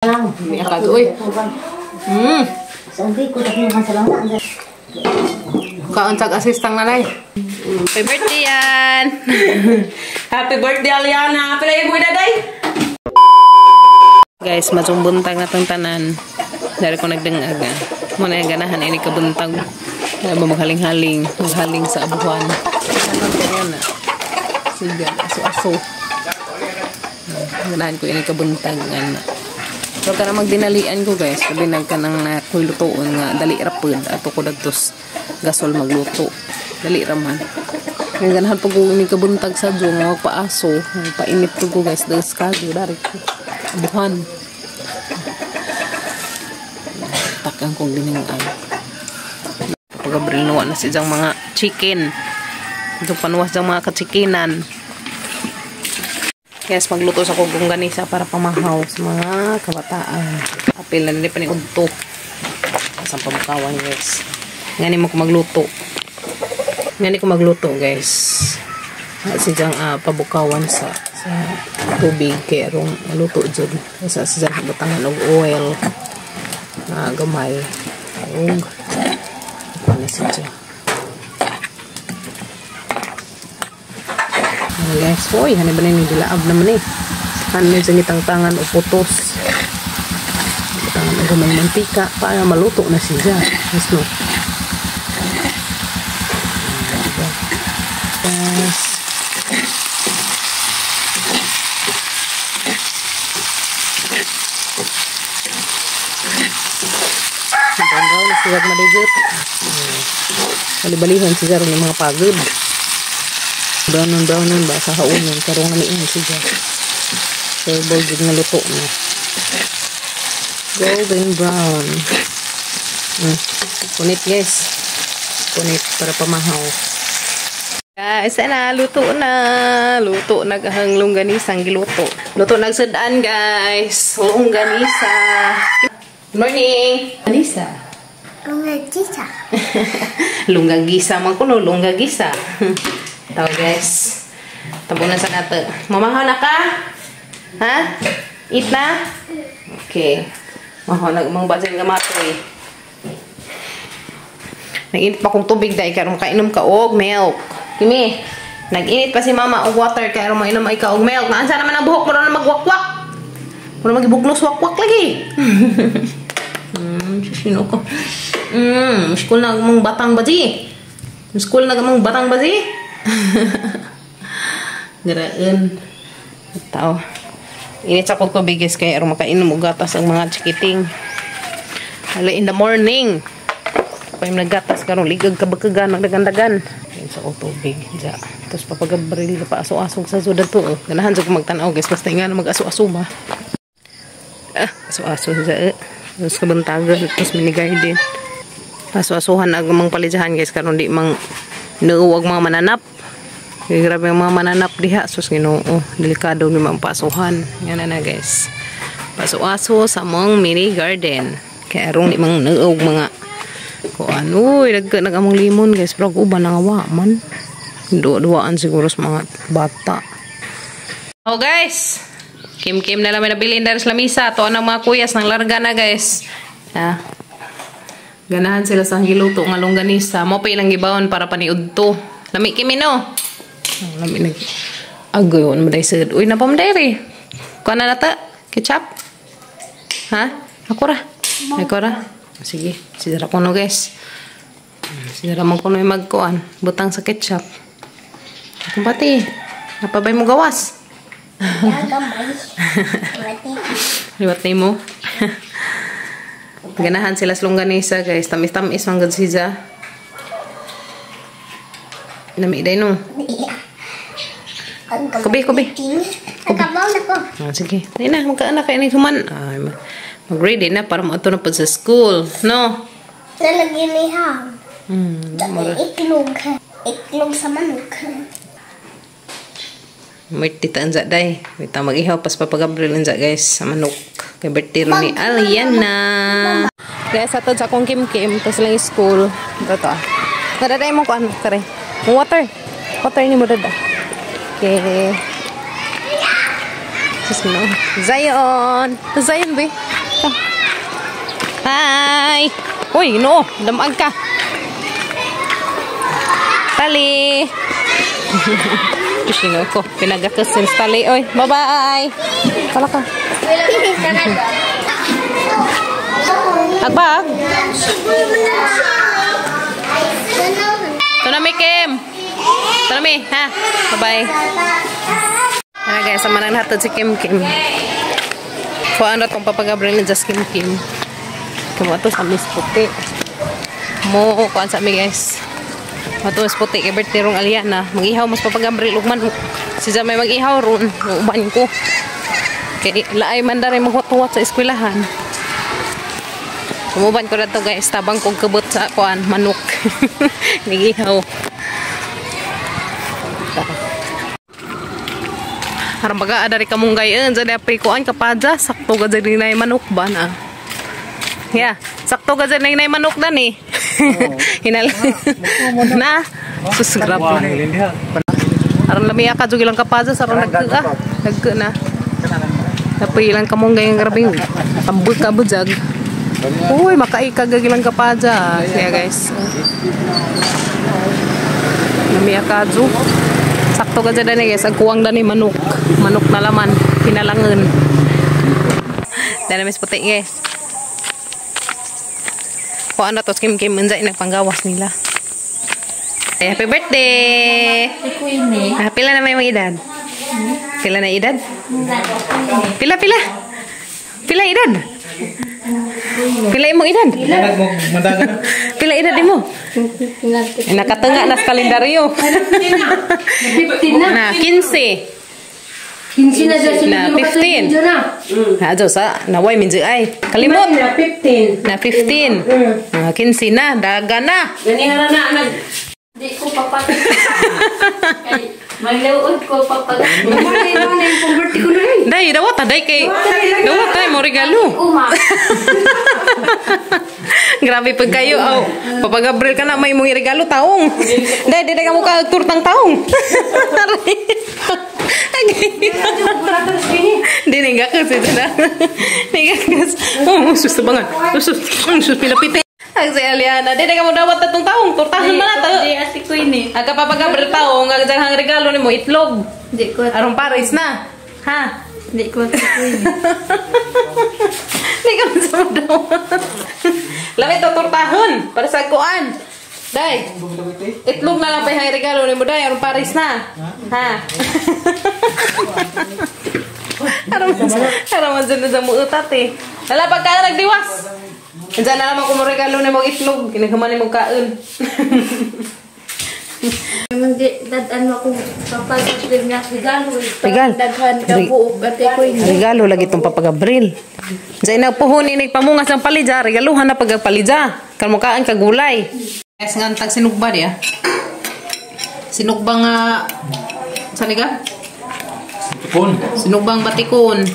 Lang. Uy. Kaon tag assistant nanay. Happy birthday yan. Happy birthday Aliana. Pila yung buhay day. Guys, masumbuntag na tong tanan. Dari ko nagdengaga. Muna yung ganahan ini kabuntag. Maghaling-haling. Maghaling sa abuhan. Ano kaya na? Sige, aso-aso. Ganahan ko ini kabuntag. So kana magdinalian ko guys, sabi nagkanang nakulutoon nga dali ra pud ato ko dagtos gasol magluto. Dali ra man. Nga ganahan pag ni kabuntag sa jo nga magpaaso, painit ko guys das kagyo dari ko. Abuhan. Takang kong diningay. Pagabril nawa na siyang mga chicken. Ito panuwas jang mga kachikinan. Yes, magluto sa kugong ganisa para pamahaw sa mga kabataan. Apil na nila pa ni udto. Sa pamukawan, guys. Ngani mo ko magluto. Ngani ko magluto, guys. Siyang pabukawan sa tubig. Kaya rong luto dyan. Sa siyang batangan og oil. Gamay. Og. Ano siya. Guys, hoy, hani ba ni dilaab naman eh. Ano sa ngitang-tangan o putos. Tangan o gamay mantika para maluto na siya. Yes, no. Yes. Hanggang na siya maligot. Balibalihan siya rin yung mga pagod. Brownon ba sa haunon karong namiin siya. So golden nga luto na. Golden brown. Punit guys. Punit para pamahaw. Guys, na luto na. Luto nagahang longganisang giluto. Luto nagsadaan guys. Longganisa. Good morning. Longganisa. Lunggagisa. Lunggagisa man kuno, lunggagisa. Tao guys. Tabunan sa nato. Mamahaw na ka? Ha? Eat na? Okay. Mahaw na mga basin nga matoy. Nag-init pa kong tubig dahil karong kainom ka og milk. Kimi, nag-init pa si mama og water kaya karong mainom ay ka og milk. Naansa naman ang buhok mo na magwakwak. Mo na magibuklos wakwak lagi. Sino ko? School na mong batang baji. School na mong batang baji. Garaan tao ini sa kong tubig guys kaya arong makainom og gatas ang mga chikiting hala in the morning pa yung naggatas karong ligag kabakagan nagdagan-dagan sa kong tubig dya tapos papagabril pa aso-asog sa sudan to ganahan sa kong magtanaw guys basta nga na mag-aso-aso ba aso-aso dya tapos kabuntagan tapos minigay din aso-asuhan ag mang palijahan guys karon di mang nuwag mga mananap. Grabe ang mga mananap diha. Sus Ginoo, delikado ni mga pasuhan. Yan na guys. Paso-aso sa mong mini garden. Kaya arong di mang nuwag mga kuan. Uy, nag-among limon guys. Pero uban nga wa man. Duwa-duwaan siguro sa mga bata. Oh guys. Kim-kim na lang may nabilin dari sa lamisa. Ito ang mga kuyas ng larga na guys. Ganahan sila sa giluto nga longganisa. Mo pa ilang gibawon para paniud to. Lami kimi no. Lami lagi. Agoy mo dai sad. Uy napam dai. Kuan na ta? Ketchup? Ha? Ako ra. Ako ra. Sige, sidara ko no guys. Sidara man ko no magkuan. Butang sa ketchup. Kung pati. Napabay mo gawas. Liwat ni mo. Ganahan sila sa longganisa guys. Tamis-tamis man gud siya. Nami day no. Kubi. Nakabaw na ko. Sige. Dai na magkaanak kay ni human. Mag-ready na para maato na pud sa school, no? Lalagyan ni ham. Iklog. Iklog sa manok. May titaan za day. May ta mag-ihaw pas papagabril unsa guys sa manok. Kay birthday ni Aliana. Guys, ato sa kong kim-kim tas lang school. Ito. Nadaday mo kuan kare. Water ni mo dada. Okay. Zion. Zion, be. Hi! Uy, no, damag ka. Tali. Sino ko, pinagakasin sa tali. Uy, bye-bye. Kala ka. Agbag. Ito na mi, Kim. Ito na mi, ha? Bye-bye. Ano guys, sama nang hatod si Kim. Kuhaan na itong papagabril ni Just Kim. Kumaan ito sa Miss Puti. Mo, kuhaan sa mi guys. Mato Miss Puti, kay birthday rong Aliana. Mag-ihaw, mas papagabril ugman. Si Jamay mag-ihaw ron. Uban ko. Kaya laay man daray maghuwat-huwat sa eskwelahan. Tumuban ko na ito guys. Tabang kong kabot sa kuhaan, manok. Mag-ihaw. Harang baga adari kamong gayon jadi api kuan kapaja sakto ga jadi nay manok ba na. Ya, sakto ga jadi nay manok dan ni. Hinal. Na. Susgrab. Harang lami ka jud ilang kapaja sarong nagka. Nagka na. Api ilang kamong gayon grabe. Ambut ka bujag. Uy, makaika ga ilang kapaja. Kaya guys. Lami ka jud. Sakto ka dyan guys, agkuwang dani manok. Manok na laman, pinalangan. Dahil Miss Puti guys. Kuhaan na to, Kim, unzay nagpanggawas nila. Ay, happy birthday! Pila na may mga edad? Pila na edad? Pila? Pila edad? Pila imong edad? Pila edad mo? Nakatengah na sa kalendaryo. Na 15. 15 na dyan na 15. Na dyan sa naway minji ay. Kalimot. Na 15. Na 15. 15 na. Daga na. Ganihara na. Di ko papagat. Malawod ko papagat. Malay na yung convert ko na rin. Day, dawat day kay. Dawat tayo mo regalo. Grabe pag kayo. Oh, papagabril ka na may mong regalo taong. Day, di ka mo ka turtang taong. Hindi nga kasi na. Hindi kasi. Oh, sus banget. Sus pilapit. Ang si Aliana, di ka mo dawat tatong taong. Turtahan mo na to. Di ati ko ini. Aga papagabril taong, aga hang regalo ni mo itlog. Di ko. Arong Paris na. Ha? Di ko ati ko ini. Hindi ka masama Lami ito turtahon para sa kuan. Day, itlog na lang pa yung regalo ni mo, Day. Arong Paris na. Ha? Araman dyan na dyan mo utat eh. Wala pagka nagdiwas. Diyan na naman kung mo regalo ni mo itlog. Kinagaman ni mo kaon. Hindi, dadaan mo akong papagabril nga regalo. Regal. Daghan ka buok ati ko ini. Regalo lagi itong papagabril. Diyan nagpuhon inig pamungas ng palidja. Regaluhan na pagpalidja. Kalmukaan kagulay. Yes, nga tag sinugba diya. Sinugba nga saan ka? Batikon. Sinugbang batikon.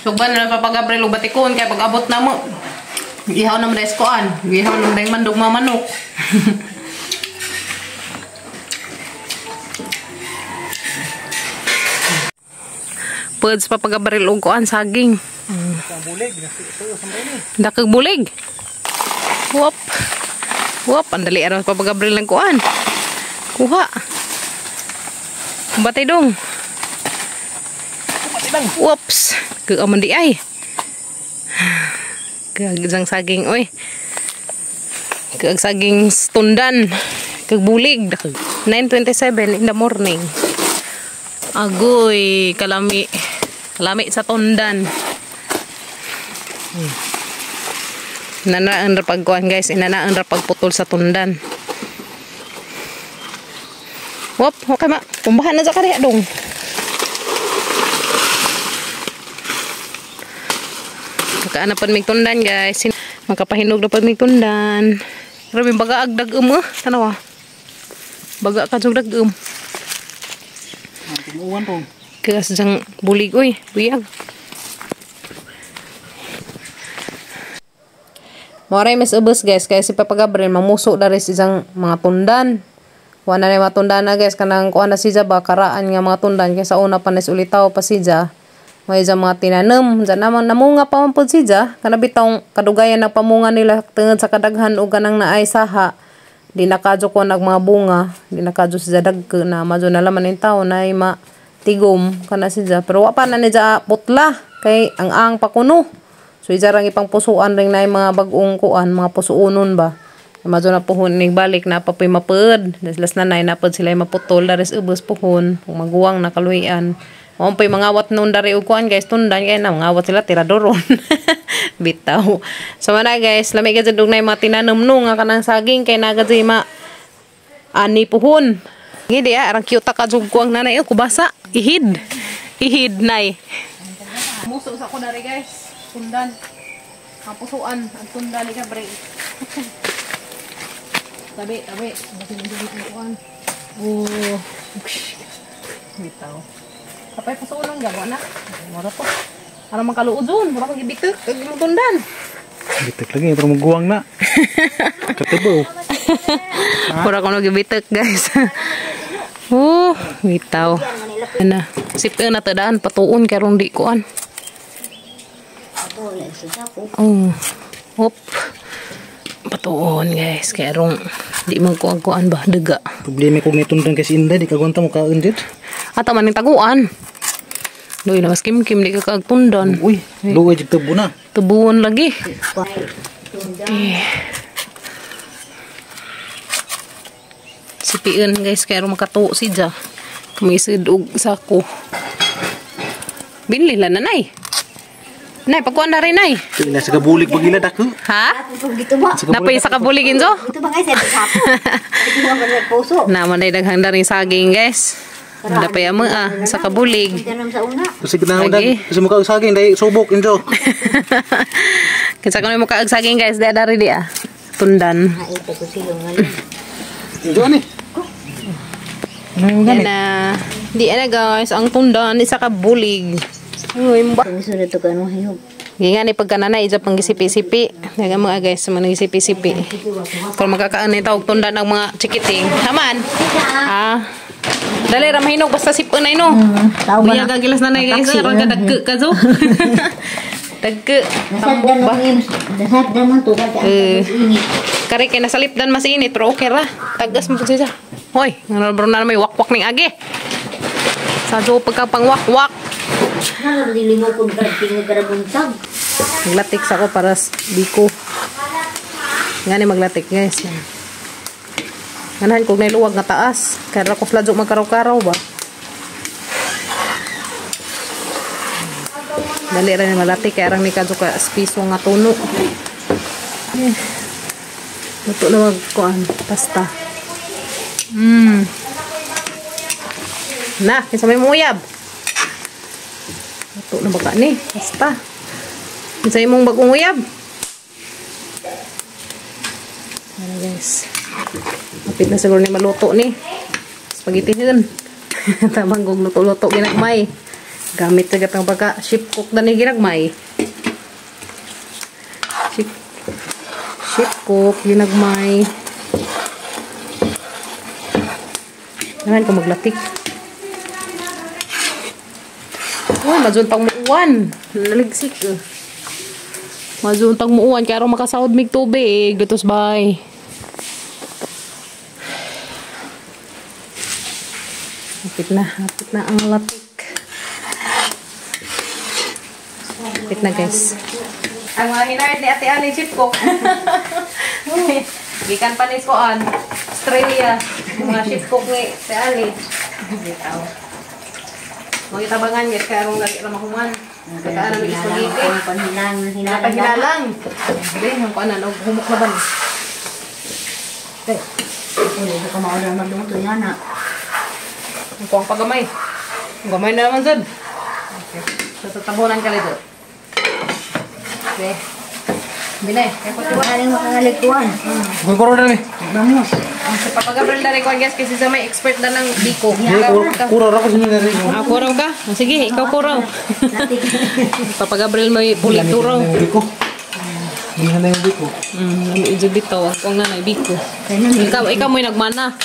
Sugban na papagabril o batikon kaya pag abot na mo ihaw na mo dahil skoan. Ihaw na mo dahil mandog mamanok. Pwede papagabril o kuan saging. Dakag bulig. Wop. Wop, andali araw papagabril ng kuan. Kuha. Batay dong. Whoops. Kagaman di ay. Kagang saging oy. Kag saging tundan. Kag bulig. 9:27 in the morning. Agoy, kalami. Kalami sa tundan. Inanaan ra pagkuan guys, inanaan ra pagputol sa tundan. Wop, okay ma. Kumbahan na sa kariya dong. Makaan na pan mig tundan guys. Makapahinog na pan mig tundan. Grabe baga agdag tanawa. Baga ka jug dagum. Tumuwan tong. Kagas jang bulig oy, buyag. Moray mas ubos guys kaya si Papa Gabriel mamusok dari isang mga tundan. Kuha na mga tundan na guys. Kanang kuha na siya ba. Karaan nga mga tundan. Kaya sa una pa na ulitaw pa siya. May mga tinanam. Diyan naman namunga pa man po siya. Kanabitang kadugayan ng pamunga nila. Tungod sa kadaghan o ganang naay saha. Di nakadyo ko nag mga bunga. Di nakadyo siya dagke na. Madyo na laman yung tao na ay tigom kana siya. Pero wapa na niya putla. Kay ang pa kuno. So ijarang ipang pusuan ring na yung mga bagong kuan, mga pusuunon ba. Madyo na puhon ning balik na papoy mapud. Deslas nanay napud sila maputol dares ubos puhon. Kung maguwang nakaluyan. Pay mangawat noon dari og kuan guys tundan kay na mangawat sila tiradoron. Bitaw. So mana guys, lami ka jud na mga tinanom no nga kanang saging kay nagadji ani puhon. Ngidi arang cute ka jud kuang nanay kubasa. Ihid nay. Muso sa ko dari guys. Tundan. Kapusuan ang tundan ni kabre. Tabi. Basin ang kuan. Oh. Bitaw. Kapay pusuan ang gawa na. Mura po. Para makaluod dun. Mura kang ibitek. Kag mo tundan. Bitek lagi. Pero magguwang na. Katibaw. Mura kang nagibitek guys. Bitaw. Ano. Sipin na tadaan. Patuon karong di kuan. Hop. Patuon guys. Karong di mo kuan ba. Dega. Problema kung nitundan kasi inday. Di kagwanta mo kaon dyan. Ata man yung taguan. Doy na mas kim-kim di ka kagtundan. Uy. Luwa dyan tubo na. Tubuan lagi. Sipiin guys. Karong makatuo siya. Kumisid og sako. Binli lang na nay. Nay, pagkuhan na rin, Nay. Ina sa kabulig pag ila dako. Ha? Gitu ba? Napay sa kabuligin, so? Ito ba guys, sabi sapo. Ito ba puso? Naman ay daghang na rin saging, guys. Napay mo sa kabulig. Ganun sa una. Kasi ganaw dan. Kasi mukha saging dai subok injo. Kinsa kuno mo kaag saging, guys, dai dari dia. Tundan. Ito ko silong ngali. Injo ani. Yan na. Di na, guys, ang tundan isa kabulig. Uy, mba. Gusto nito ka nung hayog. Ganyan ni pagkanana ija pang gisipi-sipi. Nga mga guys, mga gisipi-sipi. Kung magkakaan ni tawag tundan ng mga chikiting. Haman. Dali ra mahinog basta sipon na ino. Buya gagilas na guys, ra ka dagke ka zo. Dagke. Tambok ba? Dasad naman to ka. Kare kay nasalipdan mas init pero okay ra. Tagas mo siya. Hoy, bro na may wakwak ning agi. Sa jo pagka pang wakwak. Ano dilingaw kun kadting garabuntag. Maglatik sa ko para biko. Ngani maglatik guys. Nganahan kog nailuwag nga taas. Kaya ko fladyo magkaraw-karaw ba. Dali rin malatik kaya arang ni kadyo ka spiso nga tuno. Luto na magkuan pasta. Na, kinsa may muyab. Luto na baka ni pasta. Kinsa imong bagong uyab. Ano guys. Kapit na siguro ni maluto ni. Spaghetti yun. Tamang kong luto-luto ginagmay. Gamit sa gatang pagka ship cook na ni ginagmay. Ship cook ginagmay. Ngayon ko maglatik. Oh, majuntang muuwan. Naligsik. Majuntang muuwan kaya rin makasahod mig tubig. Dutos bay. Hapit na ang latik. Hapit na guys. Ang mga hinayad ni Ate Ali chip cook. Gikan pa ni Skoan. Australia. Mga chip cook ni Ate Ali. Bitaw. Mga itabangan guys kaya rin lagi ramahuman. Kaya namin spaghetti. Hinalang. Hindi, yung kuanan. Humok na ba? Hindi ko mauna magluto yan ha. Ang kuwang pagamay. Ang gamay na naman dyan. Okay. So, tatabunan ka lito. Okay. Binay. Aling makangalikuan. Kuro na ni. Vamos. Sa papagabril na rin ko guys kasi sa may expert na ng biko. Kuro ra ko sa nila rin. Kuraw ka? Sige, ikaw kuraw. Papagabril mo pulit kuraw. Hindi na yung biko. Lami ijud bitaw ang kong nanay biko. Ikaw mo'y nagmana.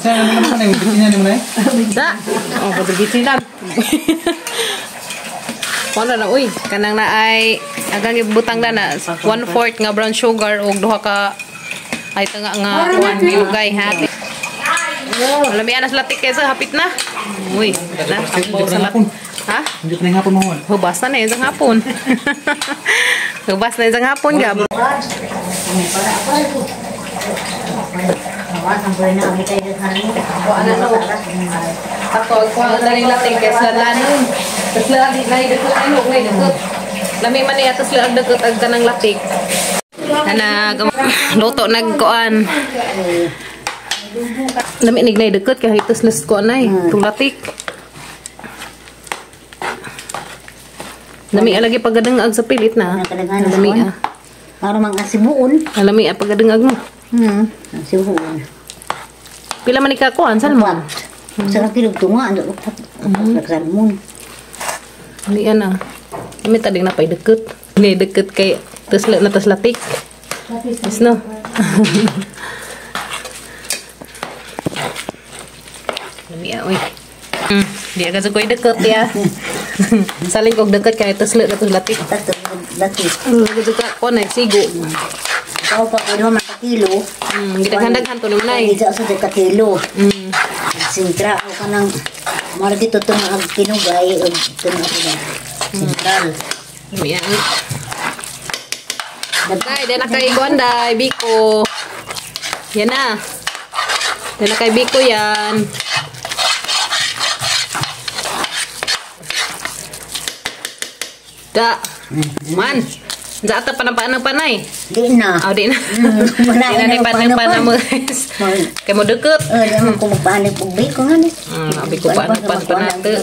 Saan naman na yung biko niya naman Da. Oh, pagbiti lang. Ano na uy, kanang na ay agang ibutang na 1/4 nga brown sugar ug duha ka ay tanga nga 1 milugay ha. Lami anas latik kaysa hapit na. Uy, na takbo sa latik. Ha? Hindi pa na yung hapon mo. Hubas na yung isang hapon. Hubas na yung isang hapon, Gab. Ako, ang daling lating kaysa lanon. Tapos lagi na yung dagkot ay nung ngayon dagkot. Lami man niya, tapos lang dagkot ang kanang latik. Luto nagkuan. Lami nignay dagkot kaya hitos list ko anay. Itong latik. Lami lagi pagadangag sa pilit na. Lami ah. Para mga sibuon. Lami pagadangag mo. Sibuon. Pila man ikakuan salmon. Sa kilog tunga ano utak. Salmon. Lami ana. Kami tading napay deket. Ni deket kay tusla na tuslatik. Yes no. Lami oy. Dia ka koy deket ya. Saling kog deket kay tusla na tuslatik. Latik. Juga ko na sigo. Kau pa ko man ka kilo. Kita handaghan to naman ay. Isa sa ka kilo. Sintra o kanang margi to ang kinugay o tunga ko. Sentral. Yan. Dagay, dala kay Gonday, Biko. Yan na. Dala kay Biko yan. Da. Man. Da ata panay. Di na. Oh, di na. Di na ni panang mo. Kay mo deket. Di man ko magpaanay po Biko nga ni. Biko panate.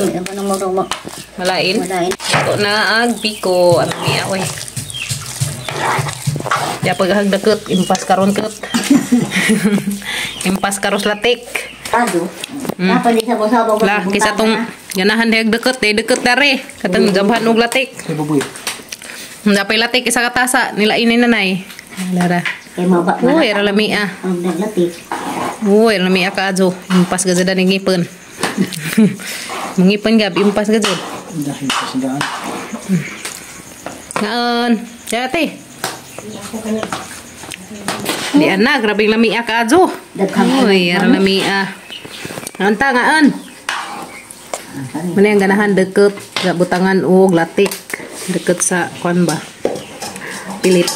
Malain. Ito na ang Biko. Ano niya, oy. Ya paghag deket impas karon ket. Impas karos latik. Ado. Apa di sabaw-sabaw ko. Lah kisa tong ganahan diag deket dare. Katong gamhan og latik. Ay, baboy. Napay latik isa ka tasa nila ini nanay. Lara. Kay maba man. Uy, ra lami ah. Ang naglatik. Uy, lami ka ajo. Impas gajud ani ngipon. Mungipon gab impas gajud. Dahil sa sandaan. Ngaon. Jati. Di ana, grabe lami ka ajo. Uy, ra lami ah. Anta ngaon. Mani ang ganahan deket sa butangan og latik deket sa kwan ba. Pilit.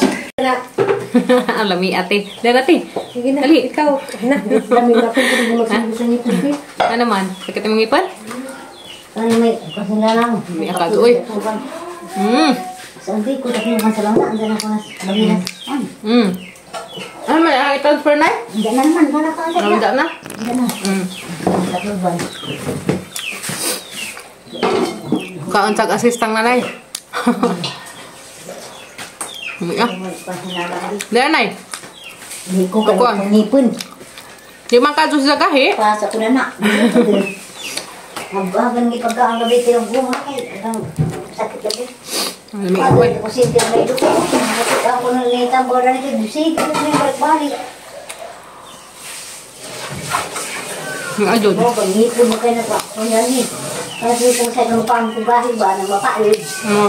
Alami ate. Dati. Dali ikaw. Na. Dami ba ko kung magsabi ni Pupi? Ano man? Sakit mong ipan? Ano may kasila lang. May akaso oy. Saan di ko tayo man sa lang na andan ako na baginas. Ano may i-transfer na? Andan na naman wala ka Ano sa. na? Andan na. Tapuban. Kaon sa assistant nanay. Ah. Diyan nay. Di ko kaya ngipon. Di man ka sa gahi. Pasa ko na na. Magbagan ng pagkaang gabi tayo bunga kay ang sakit gabi. Alami oy. Ako sinti na ito ko. Ako na lita bora nito dusi ko na balik. Ayun. Mo ko ngipon mo kay na pa. Kunya ni. Kasi kung sa nung pangkubahi ba nang mapalid.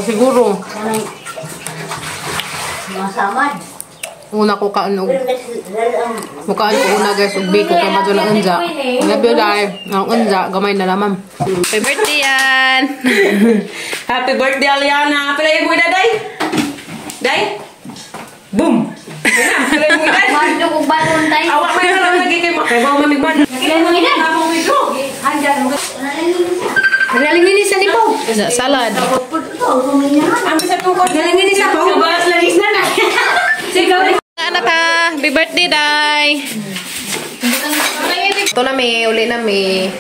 Siguro. Kanang masamad. Una ko kaano. Pero ang Mukaan ko una guys, ugbi ko kay madyo ng unja. Labi dahil, ang unja, gamay na lamang. Happy birthday yan! Happy birthday Aliana! Pilay mo na, day? Day? Boom! Pilay mo na, Mando ko balon tayo. awak may na lang lagi kay mo. Kaya mo mamigman. Kailan mo ina? Handyan mo. Galing linis na ni po. Salad. Ang sa ko. Galing linis ako. Kabas lagis na na. Sigaw. Anak ka, happy birthday, day! Ito na may, uli na may.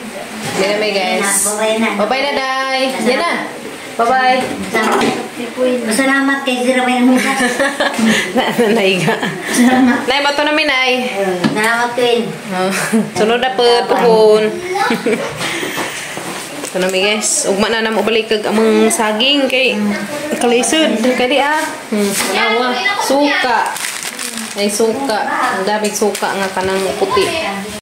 Uli na may guys. Bye-bye na, day! Yan na! Bye-bye! Salamat kay Zira may namukas. Naiga. Salamat. Nay, bato na may, nay. Salamat Queen. Sunod na po, tuhon. So nami guys, ugma na namo balik kag among saging kay kalisod kadi Nawa, suka. Ay suka, ang daming suka nga kanang puti.